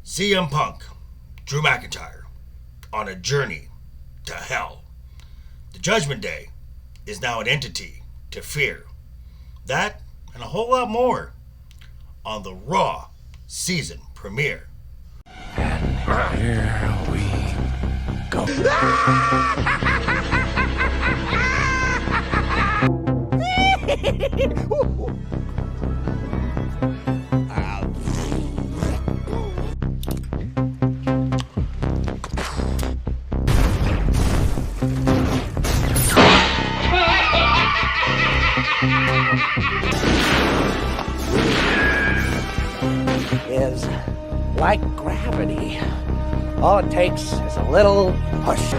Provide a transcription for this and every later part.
CM Punk, Drew McIntyre, on a journey to hell. The Judgment Day is now an entity to fear. That and a whole lot more on the Raw season premiere. And here we go. Is like gravity. All it takes is a little push.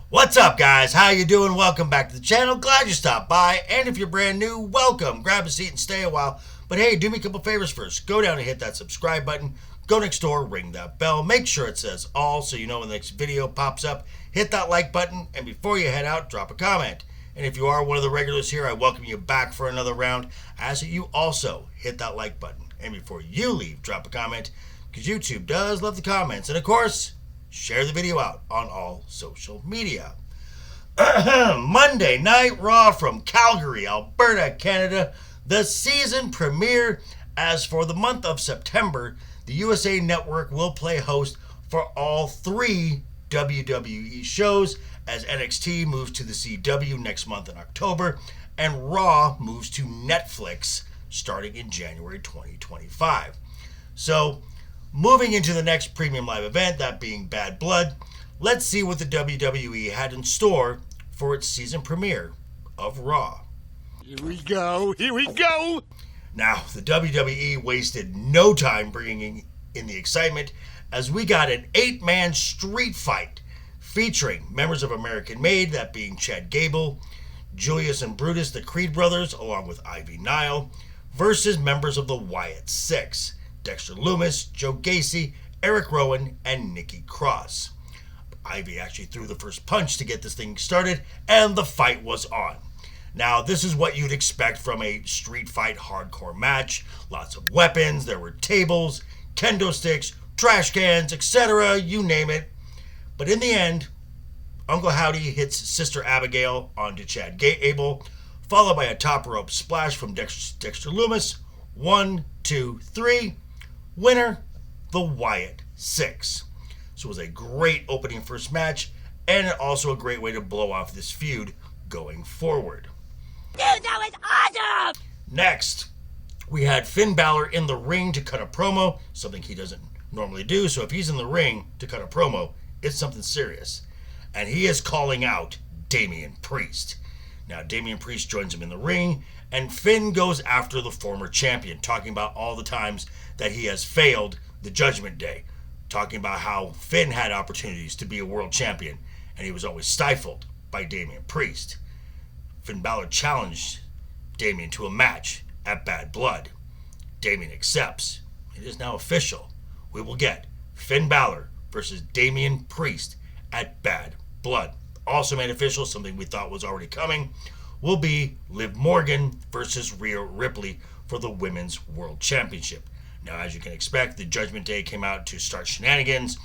What's up, guys? How you doing? Welcome back to the channel. Glad you stopped by. And if you're brand new, welcome. Grab a seat and stay a while. But hey, do me a couple favors first. Go down and hit that subscribe button. Go next door, ring that bell. Make sure it says all so you know when the next video pops up. Hit that like button. And before you head out, drop a comment. And if you are one of the regulars here, I welcome you back for another round. I ask that you also hit that like button. And before you leave, drop a comment, because YouTube does love the comments. And of course, share the video out on all social media. Monday Night Raw from Calgary, Alberta, Canada. The season premiere. As for the month of September, the USA Network will play host for all three WWE shows as NXT moves to the CW next month in October and Raw moves to Netflix starting in January 2025. So, moving into the next premium live event, that being Bad Blood, let's see what the WWE had in store for its season premiere of Raw. Here we go! Now, the WWE wasted no time bringing in the excitement as we got an 8-man street fight featuring members of American Made, that being Chad Gable, Julius and Brutus, the Creed brothers, along with Ivy Nile, versus members of the Wyatt Six, Dexter Lumis, Joe Gacy, Eric Rowan, and Nikki Cross. Ivy actually threw the first punch to get this thing started, and the fight was on. Now, this is what you'd expect from a street fight hardcore match. Lots of weapons, there were tables, kendo sticks, trash cans, etc., you name it. But in the end, Uncle Howdy hits Sister Abigail onto Chad Gable, followed by a top rope splash from Dexter Lumis. 1, 2, 3. Winner, the Wyatt Six. So it was a great opening first match, and also a great way to blow off this feud going forward. Dude, that was awesome! Next, we had Finn Balor in the ring to cut a promo, something he doesn't normally do. So if he's in the ring to cut a promo, it's something serious. And he is calling out Damian Priest. Now, Damian Priest joins him in the ring, and Finn goes after the former champion, talking about all the times that he has failed the Judgment Day, talking about how Finn had opportunities to be a world champion, and he was always stifled by Damian Priest. Finn Balor challenged Damian to a match at Bad Blood. Damian accepts. It is now official. We will get Finn Balor versus Damian Priest at Bad Blood. Also made official, something we thought was already coming, will be Liv Morgan versus Rhea Ripley for the Women's World Championship. Now, as you can expect, the Judgment Day came out to start shenanigans.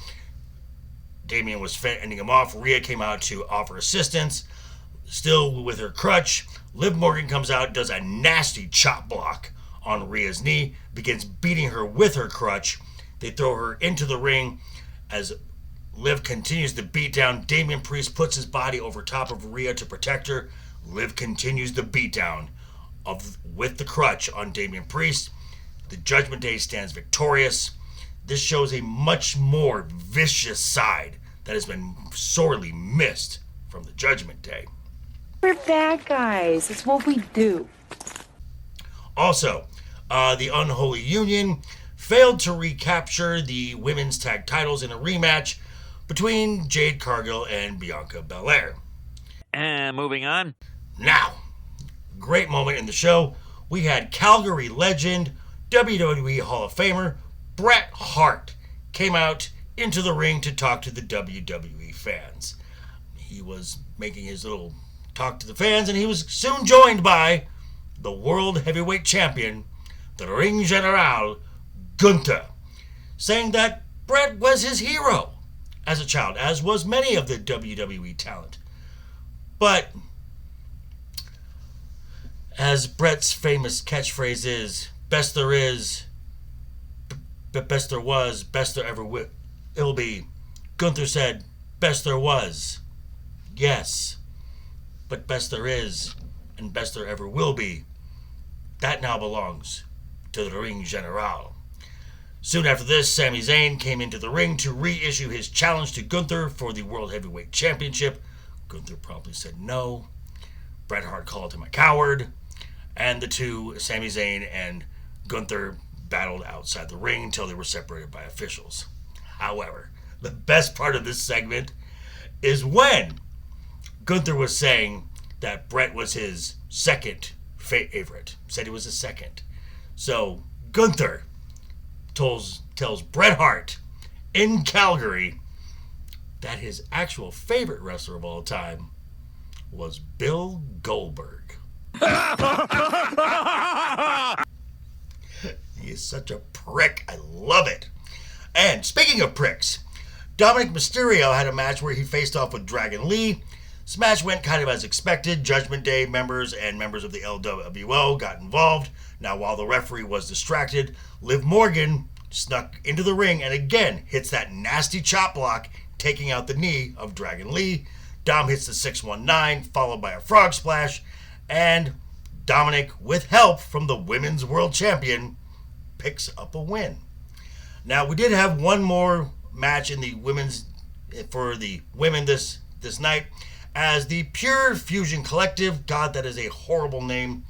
Damian was fending him off. Rhea came out to offer assistance. Still with her crutch, Liv Morgan comes out, does a nasty chop block on Rhea's knee, begins beating her with her crutch. They throw her into the ring. As Liv continues to beat down, Damian Priest puts his body over top of Rhea to protect her. Liv continues the beatdown with the crutch on Damian Priest. The Judgment Day stands victorious. This shows a much more vicious side that has been sorely missed from the Judgment Day. We're bad guys. It's what we do. Also, the Unholy Union failed to recapture the women's tag titles in a rematch between Jade Cargill and Bianca Belair. And moving on. Now, great moment in the show. We had Calgary legend, WWE Hall of Famer, Bret Hart came out into the ring to talk to the WWE fans. He was making his little talk to the fans, and he was soon joined by the World Heavyweight Champion, the Ring General, Gunther, saying that Bret was his hero as a child, as was many of the WWE talent. But as Bret's famous catchphrase is, best there is, best there was, best there ever will be, Gunther said, best there was, yes, but best there is and best there ever will be, that now belongs to the Ring General. Soon after this, Sami Zayn came into the ring to reissue his challenge to Gunther for the World Heavyweight Championship. Gunther promptly said no. Bret Hart called him a coward, and the two, Sami Zayn and Gunther, battled outside the ring until they were separated by officials. However, the best part of this segment is when Gunther was saying that Bret was his second favorite. Said he was his second. So Gunther tells Bret Hart in Calgary that his actual favorite wrestler of all time was Bill Goldberg. He is such a prick. I love it. And speaking of pricks, Dominic Mysterio had a match where he faced off with Dragon Lee. This match went kind of as expected. Judgment Day members and members of the LWO got involved. Now, while the referee was distracted, Liv Morgan snuck into the ring and again hits that nasty chop block, taking out the knee of Dragon Lee. Dom hits the 619, followed by a frog splash, and Dominic, with help from the Women's World Champion, picks up a win. Now, we did have one more match in the women's for the women this night, as the Pure Fusion Collective, God, that is a horrible name,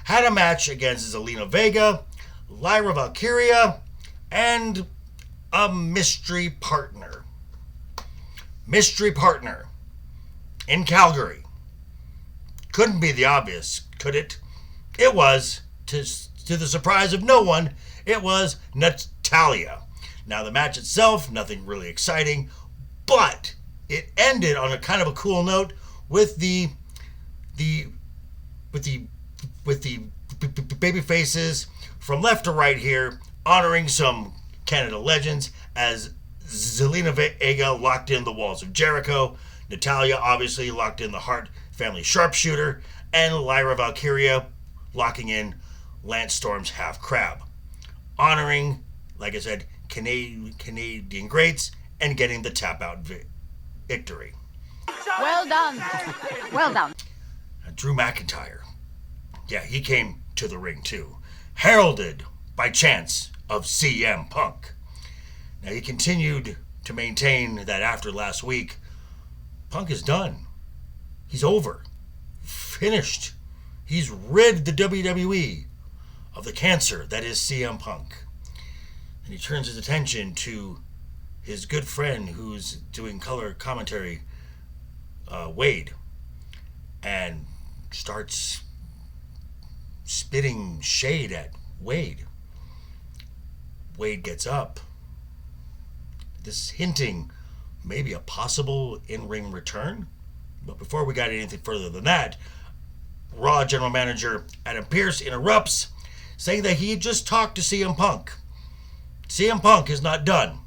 had a match against Zelina Vega, Lyra Valkyria, and a mystery partner. Mystery partner in Calgary. Couldn't be the obvious, could it? It was, to the surprise of no one, it was Natalya. Now, the match itself, nothing really exciting, but it ended on a kind of a cool note with the baby faces from left to right here honoring some Canada legends, as Zelina Vega locked in the Walls of Jericho, Natalya obviously locked in the Hart family sharpshooter, and Lyra Valkyria locking in Lance Storm's half crab, honoring, like I said, Canadian greats and getting the tap out victory. Well done. Well done. Drew McIntyre, yeah, he came to the ring too, heralded by chants of CM Punk. Now, he continued to maintain that after last week, Punk is done. He's over. Finished. He's rid the WWE of the cancer that is CM Punk. And he turns his attention to his good friend who's doing color commentary, Wade, and starts spitting shade at Wade. Wade gets up. This hinting maybe a possible in-ring return. But before we got anything further than that, Raw General Manager Adam Pearce interrupts, saying that he just talked to CM Punk. CM Punk is not done.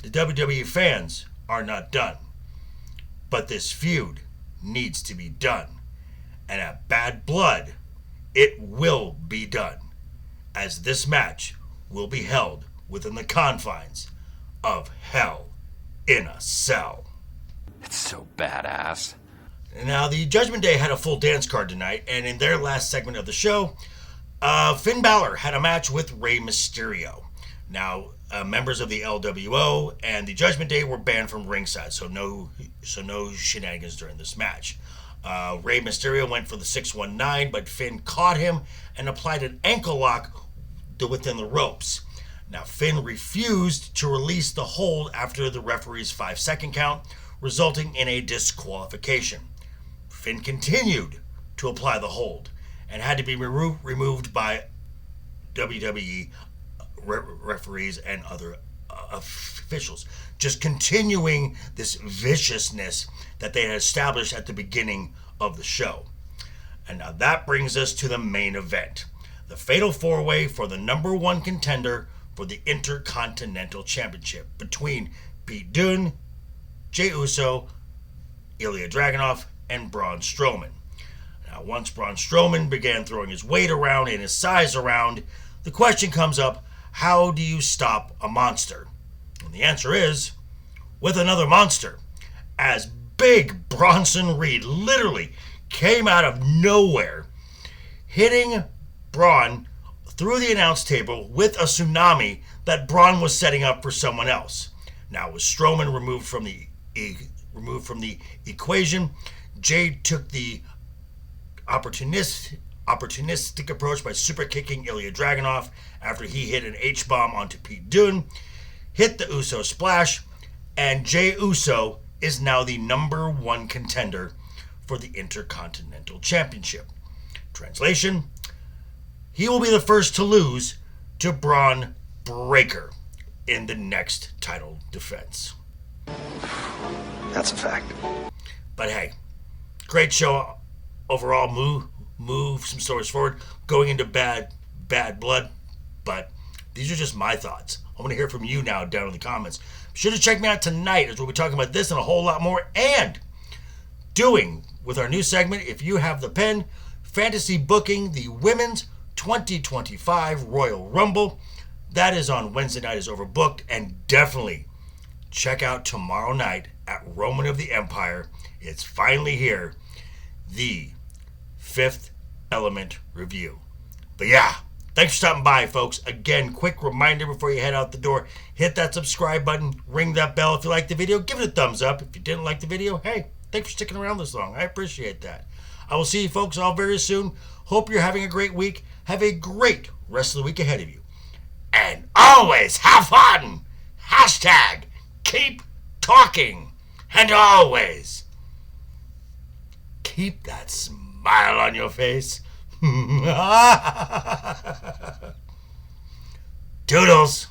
The WWE fans are not done. But this feud needs to be done. And at Bad Blood, it will be done, as this match will be held within the confines of Hell in a Cell. It's so badass. Now, the Judgment Day had a full dance card tonight, and in their last segment of the show, Finn Balor had a match with Rey Mysterio. Now, members of the LWO and the Judgment Day were banned from ringside, so no shenanigans during this match. Rey Mysterio went for the 619, but Finn caught him and applied an ankle lock within the ropes. Now, Finn refused to release the hold after the referee's 5-second count, resulting in a disqualification. Finn continued to apply the hold and had to be removed by WWE referees and other officials, just continuing this viciousness that they had established at the beginning of the show. And now that brings us to the main event, the Fatal 4-Way for the number one contender for the Intercontinental Championship between Pete Dunne, Jey Uso, Ilya Dragunov, and Braun Strowman. Now, once Braun Strowman began throwing his weight around and his size around, the question comes up, how do you stop a monster? And the answer is, with another monster. As big Bronson Reed literally came out of nowhere, hitting Braun through the announce table with a tsunami that Braun was setting up for someone else. Now, with Strowman removed from the equation, Jey took the opportunistic approach by super kicking Ilya Dragunov after he hit an H-bomb onto Pete Dunne, hit the Uso splash, and Jey Uso is now the number one contender for the Intercontinental Championship. Translation, he will be the first to lose to Braun Breaker in the next title defense. That's a fact. But hey, great show overall. Move some stories forward, going into bad blood. But these are just my thoughts. I want to hear from you now down in the comments. Be sure to check me out tonight as we'll be talking about this and a whole lot more. And doing with our new segment, If You Have the Pen, fantasy booking the Women's 2025 Royal Rumble. That is on Wednesday night, is overbooked. And definitely check out tomorrow night at Roman of the Empire. It's finally here. The Fifth Element review. But yeah, thanks for stopping by, folks. Again, quick reminder before you head out the door, hit that subscribe button, ring that bell if you liked the video, give it a thumbs up. If you didn't like the video, hey, thanks for sticking around this long. I appreciate that. I will see you folks all very soon. Hope you're having a great week. Have a great rest of the week ahead of you. And always have fun. Hashtag keep talking. And always keep that smile on your face. Doodles.